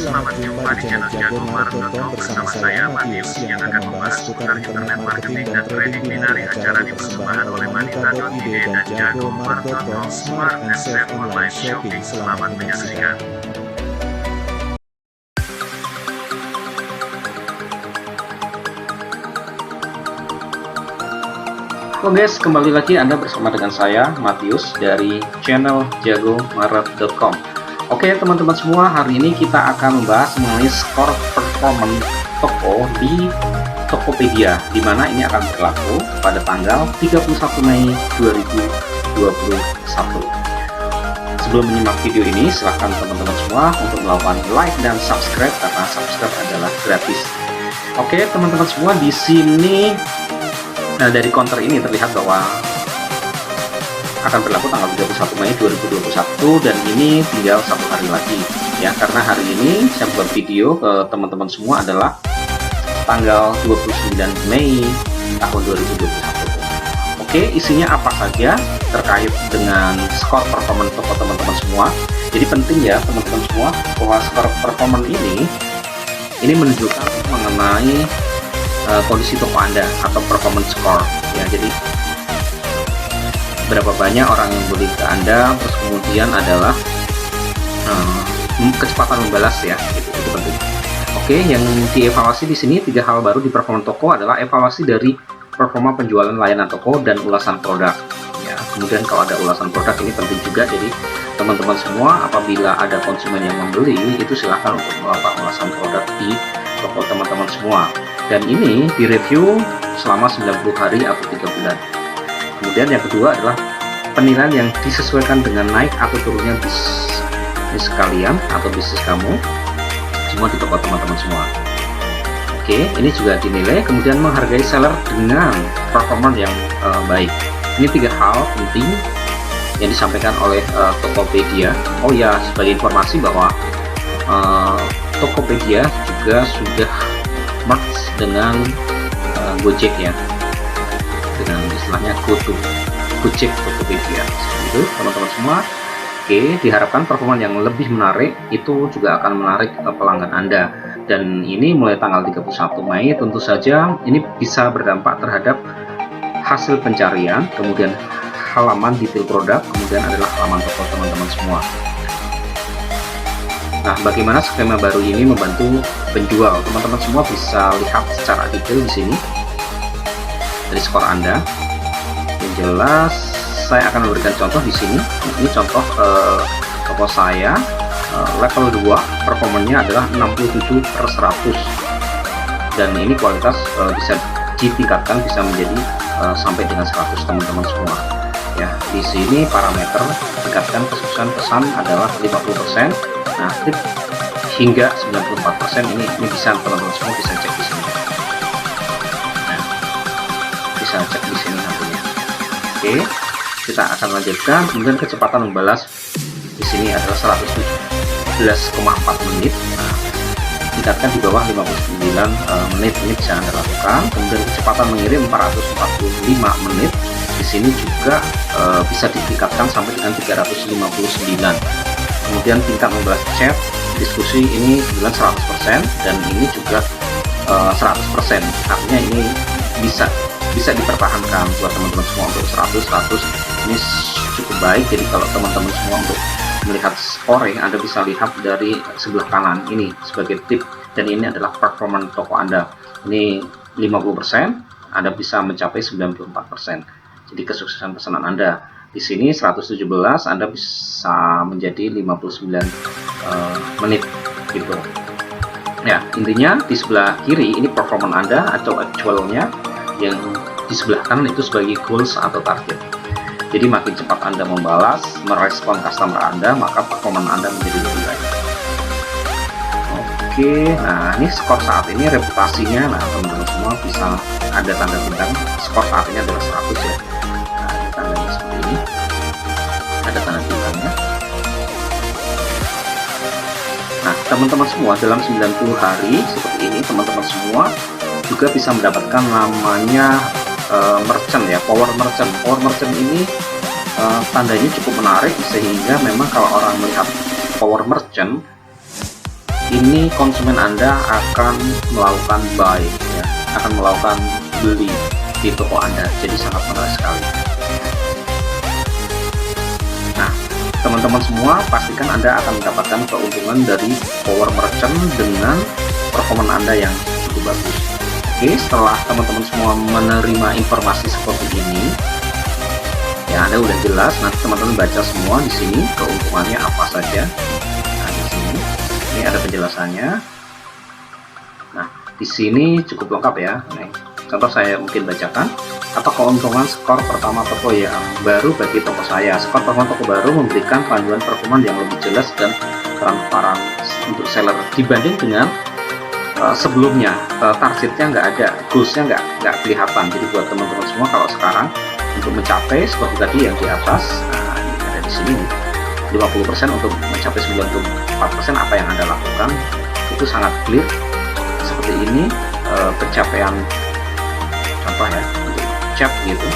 selamat jumpa di channel jagomaret.com bersama saya Matius yang akan membahas seputar internet marketing dan trading binari acara dipersembahkan oleh Manita.id dan jagomaret.com Smart and Safe Online Shopping. Selamat menyaksikan. Halo guys, kembali lagi Anda bersama dengan saya Matius dari channel jagomaret.com. Oke teman-teman semua, hari ini kita akan membahas mengenai skor performance toko di Tokopedia, di mana ini akan berlaku pada tanggal 31 Mei 2021. Sebelum menyimak video ini, silahkan teman-teman semua untuk melakukan like dan subscribe karena subscribe adalah gratis. Oke teman-teman semua, di sini dari counter ini terlihat bahwa akan berlaku tanggal 31 Mei 2021 dan ini tinggal satu hari lagi ya, karena hari ini saya buat video ke teman-teman semua adalah tanggal 29 Mei tahun 2021. Oke, isinya apa saja terkait dengan skor performance toko teman-teman semua. Jadi penting ya teman-teman semua bahwa skor performance ini menunjukkan mengenai kondisi toko Anda atau performance score ya. Jadi berapa banyak orang yang beli ke Anda, terus kemudian adalah kecepatan membalas ya, itu penting. Oke, yang dievaluasi di sini 3 hal baru di performance toko adalah evaluasi dari performa penjualan layanan toko dan ulasan produk ya. Kemudian kalau ada ulasan produk ini penting juga, jadi teman-teman semua apabila ada konsumen yang membeli itu silahkan untuk melakukan ulasan produk di toko teman-teman semua. Dan ini direview selama 90 hari atau 3 bulan. Kemudian yang kedua adalah penilaian yang disesuaikan dengan naik atau turunnya bisnis kalian atau bisnis kamu semua di toko teman-teman semua. Oke, ini juga dinilai. Kemudian menghargai seller dengan performance yang baik. Ini 3 hal penting yang disampaikan oleh Tokopedia. Oh ya, sebagai informasi bahwa Tokopedia juga sudah merge dengan Gojek ya, dengan istilahnya Gojek Tokopedia. Itu teman-teman semua. Oke, diharapkan performa yang lebih menarik itu juga akan menarik pelanggan Anda. Dan ini mulai tanggal 31 Mei tentu saja ini bisa berdampak terhadap hasil pencarian, kemudian halaman detail produk, kemudian adalah halaman toko teman-teman semua. Nah, bagaimana skema baru ini membantu penjual? Teman-teman semua bisa lihat secara detail di sini dari skor Anda. Yang jelas, saya akan memberikan contoh di sini. Ini contoh toko saya, level 2, performanya adalah 67/100, dan ini kualitas bisa ditingkatkan, bisa menjadi sampai dengan 100 teman-teman semua. Ya, di sini parameter tingkatkan kesuksesan pesan adalah 50%. Nah, tip hingga 94% ini bisa teman-teman semua bisa cek di sini. Nah, bisa cek di sini nantinya. Oke, kita akan lanjutkan. Kemudian kecepatan membalas di sini adalah 117,4 menit. Nah, tingkatkan di bawah 59 menit ini bisa Anda lakukan. Kemudian kecepatan mengirim 445 menit. Di sini juga bisa ditingkatkan sampai dengan 359. Kemudian tingkat membalas chat diskusi ini 100%, dan ini juga 100%. Artinya ini bisa dipertahankan buat teman-teman semua untuk 100 ini cukup baik. Jadi kalau teman-teman semua untuk melihat scoring, Anda bisa lihat dari sebelah kanan ini sebagai tip, dan ini adalah performance toko Anda. Ini 50%, Anda bisa mencapai 94%. Jadi kesuksesan pesanan Anda. Di sini 117, Anda bisa menjadi 59 menit gitu. Ya, intinya di sebelah kiri ini performa Anda atau actualnya, yang di sebelah kanan itu sebagai goals atau target. Jadi makin cepat Anda membalas, merespon customer Anda, maka performa Anda menjadi lebih baik. Oke, nah ini skor saat ini, reputasinya. Nah, teman-teman semua bisa ada tanda bintang. Skor saat ini adalah 100 ya. Nah, ini tandanya seperti ini. Ada tanda bintangnya. Nah, teman-teman semua dalam 90 hari seperti ini, teman-teman semua juga bisa mendapatkan namanya merchant ya, power merchant. Power merchant ini tandanya cukup menarik, sehingga memang kalau orang melihat power merchant ini konsumen Anda akan melakukan buy, ya, akan melakukan beli di toko Anda. Jadi sangat menarik sekali. Nah, teman-teman semua, pastikan Anda akan mendapatkan keuntungan dari power merchant dengan performa Anda yang cukup bagus. Oke, setelah teman-teman semua menerima informasi seperti ini, ya Anda udah jelas. Nanti teman-teman baca semua di sini keuntungannya apa saja. Nah, di sini ini ada penjelasannya. Nah, di sini cukup lengkap ya. Nih, contoh saya mungkin bacakan. Apa keuntungan skor pertama toko yang baru bagi toko saya? Skor pertama toko baru memberikan panduan performa yang lebih jelas dan transparan untuk seller dibanding dengan sebelumnya. Targetnya nggak ada, goalsnya nggak kelihatan. Jadi buat teman-teman semua, kalau sekarang untuk mencapai seperti tadi yang di atas, nah ini ada di sini 50% untuk mencapai 94% apa yang Anda lakukan, itu sangat clear. Seperti ini pencapaian, contoh ya, untuk chat gitu,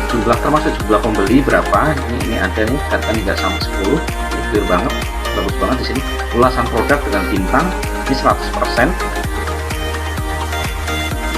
jumlah termasuk jumlah pembeli berapa, ini ada nih, katakan hingga sampai 10, ini clear banget, bagus banget di sini. Ulasan produk dengan bintang ini 100%,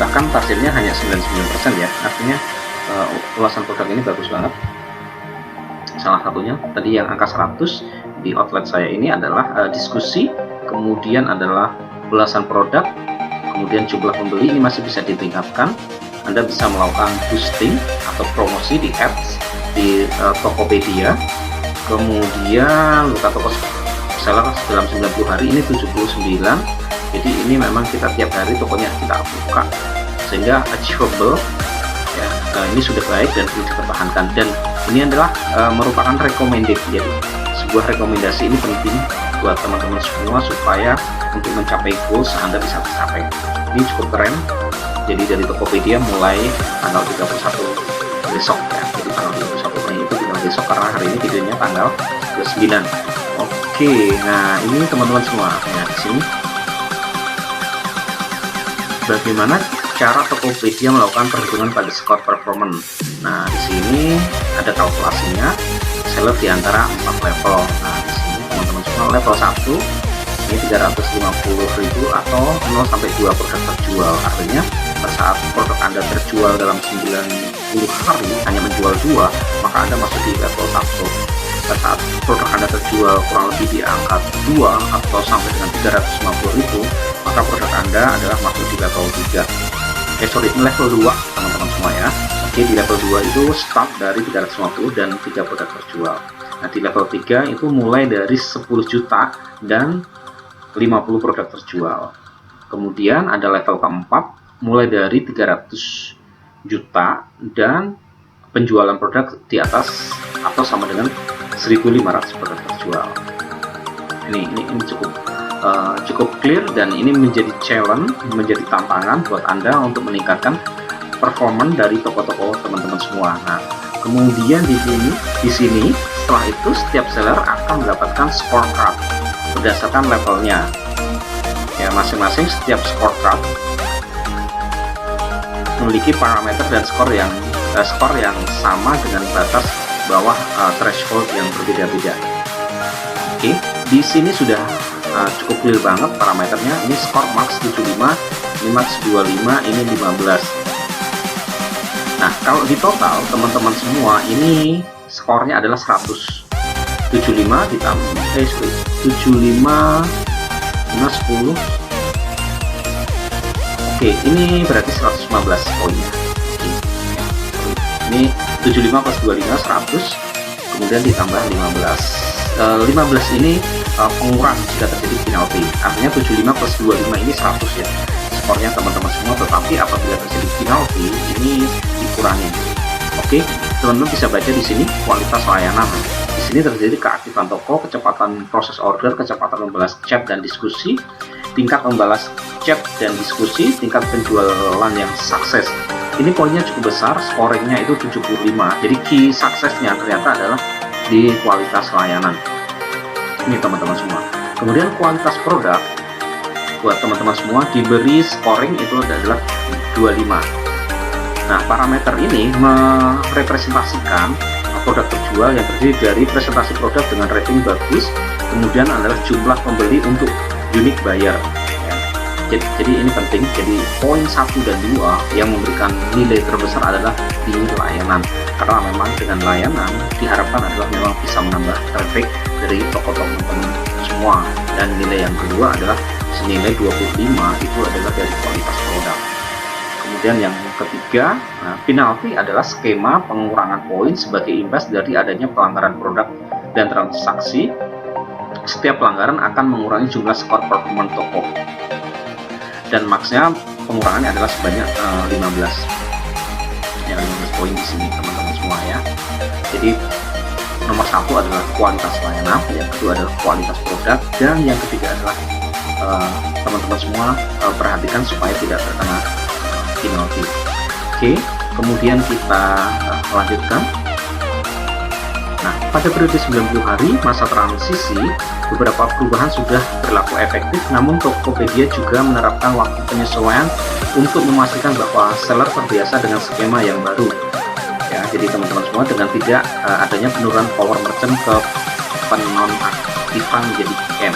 bahkan targetnya hanya 99% ya, artinya ulasan produk ini bagus banget. Salah satunya tadi yang angka 100 di outlet saya ini adalah diskusi, kemudian adalah ulasan produk, kemudian jumlah pembeli ini masih bisa ditingkatkan. Anda bisa melakukan boosting atau promosi di ads di Tokopedia, kemudian buka toko seller dalam 90 hari ini 79. Jadi ini memang kita tiap hari tokonya kita buka, sehingga achievable ya. Ini sudah baik dan perlu dipertahankan, dan ini adalah merupakan recommended. Jadi sebuah rekomendasi ini penting buat teman-teman semua supaya untuk mencapai goals Anda bisa tercapai. Ini cukup keren. Jadi dari Tokopedia mulai tanggal 31 besok ya. Jadi tanggal 31 Mei itu tinggal besok, karena hari ini videonya tanggal 29. Oke, nah ini teman-teman semua. Nah, di sini bagaimana cara Tokopedia melakukan perhitungan pada skor performance. Nah, di sini ada kalkulasinya. Seller di antara 4 level. Nah, di sini teman-teman semua, level 1 ini 350.000 atau 0 sampai 2 produk terjual. Artinya pada saat produk Anda terjual dalam 90 hari hanya menjual 2, maka Anda masuk di level 1. Pada saat produk Anda terjual kurang lebih di angka 2 atau sampai dengan 350.000, maka produk Anda adalah masuk di level 3. Level 2 teman-teman semua ya. Oke, di level 2 itu start dari 350 dan 3 produk terjual. Nah, di level 3 itu mulai dari 10 juta dan 50 produk terjual. Kemudian ada level keempat mulai dari 300 juta dan penjualan produk di atas atau sama dengan 1.500 produk terjual. Ini cukup clear, dan ini menjadi challenge, menjadi tantangan buat Anda untuk meningkatkan performa dari toko-toko teman-teman semua. Nah, kemudian di sini setelah itu setiap seller akan mendapatkan scorecard berdasarkan levelnya. Ya, masing-masing setiap scorecard memiliki parameter dan skor yang sama dengan batas bawah threshold yang berbeda-beda. Oke, di sini sudah cukup clear banget parameternya. Ini skor max 75, ini max 25, ini 15. Nah, kalau di total teman-teman semua ini skornya adalah 100. 75 ditambah 75 10. Oke, ini berarti 115 poinnya. Oke, ini 75 plus 25 100, kemudian ditambah 15. 15 ini pengurang jika terjadi penalti. Artinya 75 plus 25 ini 100 ya skornya teman-teman semua, tetapi apabila terjadi penalti ini dikurangi. Oke, teman-teman bisa baca di sini kualitas layanan. Di sini terjadi keaktifan toko, kecepatan proses order, kecepatan membalas chat dan diskusi, tingkat membalas chat dan diskusi, tingkat penjualan yang sukses. Ini poinnya cukup besar, scoringnya itu 75. Jadi key suksesnya ternyata adalah di kualitas layanan. Ini teman-teman semua. Kemudian kualitas produk buat teman-teman semua diberi scoring itu adalah 25. Nah, parameter ini merepresentasikan produk terjual yang terdiri dari presentasi produk dengan rating bagus, kemudian adalah jumlah pembeli untuk unique buyer. Jadi ini penting. Jadi poin 1 dan 2 yang memberikan nilai terbesar adalah di layanan, karena memang dengan layanan diharapkan adalah memang bisa menambah traffic dari toko-toko teman-teman semua. Dan nilai yang kedua adalah senilai 25 itu adalah dari kualitas produk. Kemudian yang ketiga, penalti adalah skema pengurangan poin sebagai imbas dari adanya pelanggaran produk dan transaksi. Setiap pelanggaran akan mengurangi jumlah skor performa toko, dan maksnya pengurangannya adalah sebanyak 15 poin di sini teman-teman semua ya. Jadi nomor 1 adalah kualitas layanan, yang kedua adalah kualitas produk, dan yang ketiga adalah teman-teman semua perhatikan supaya tidak terkena penalti. Oke, kemudian kita lanjutkan. Nah, pada periode 90 hari masa transisi, beberapa perubahan sudah berlaku efektif, namun Tokopedia juga menerapkan waktu penyesuaian untuk memastikan bahwa seller terbiasa dengan skema yang baru. Ya, jadi teman-teman semua, dengan tidak adanya penurunan power merchant ke penonaktifan menjadi M.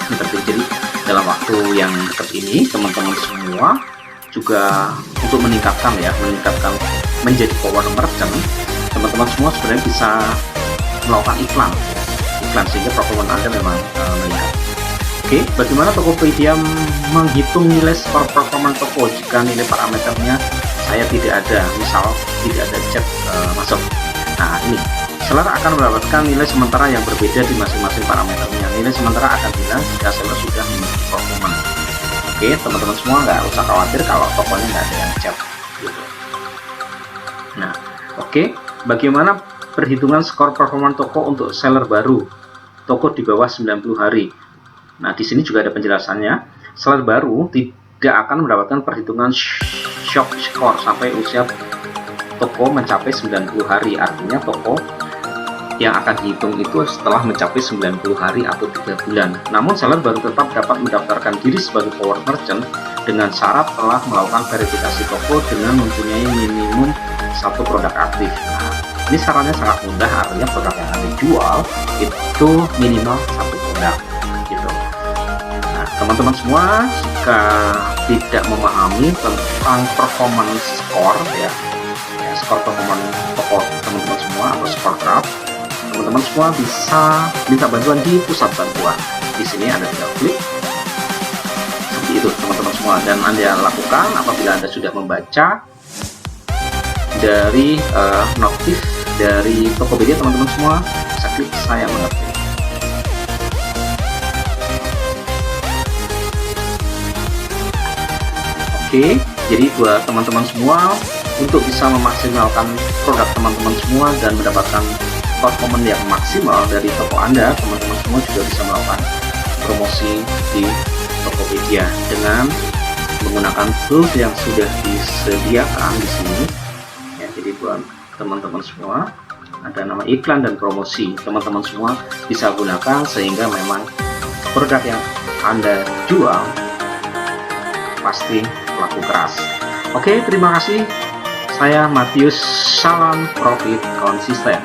Ini penting. Jadi dalam waktu yang dekat ini, teman-teman semua juga untuk meningkatkan menjadi power merchant, teman-teman semua sebenarnya bisa melakukan iklan sehingga performa Anda memang meningkat. Oke, bagaimana Tokopedia menghitung nilai skor performa toko jika nilai parameternya saya tidak ada, misal tidak ada chat masuk? Nah, ini seller akan mendapatkan nilai sementara yang berbeda di masing-masing parameternya. Nilai sementara akan hilang jika seller sudah memiliki performa. Oke, teman-teman semua nggak usah khawatir kalau tokonya nggak ada yang chat gitu. Nah, oke, bagaimana perhitungan skor performa toko untuk seller baru, toko di bawah 90 hari? Nah, di sini juga ada penjelasannya. Seller baru tidak akan mendapatkan perhitungan shock score sampai usia toko mencapai 90 hari. Artinya toko yang akan dihitung itu setelah mencapai 90 hari atau 3 bulan. Namun seller baru tetap dapat mendaftarkan diri sebagai power merchant dengan syarat telah melakukan verifikasi toko dengan mempunyai minimum 1 produk aktif. Nah, ini syaratnya sangat mudah, artinya produk yang Anda jual itu minimal 1 produk gitu. Nah, teman-teman semua, jika tidak memahami tentang performance score skor performance toko teman-teman semua atau scorecard, teman-teman semua bisa minta bantuan di pusat bantuan. Di sini Anda tinggal klik seperti itu teman-teman semua, dan Anda lakukan apabila Anda sudah membaca dari notif dari Tokopedia. Teman-teman semua bisa klik saya mengerti. Oke, jadi buat teman-teman semua, untuk bisa memaksimalkan produk teman-teman semua dan mendapatkan performa yang maksimal dari toko Anda, teman-teman semua juga bisa melakukan promosi di Tokopedia dengan menggunakan tools yang sudah disediakan di sini. Ya, jadi buat teman-teman semua ada nama iklan dan promosi. Teman-teman semua bisa gunakan sehingga memang produk yang Anda jual pasti laku keras. Oke, terima kasih. Saya Matius, salam profit konsisten.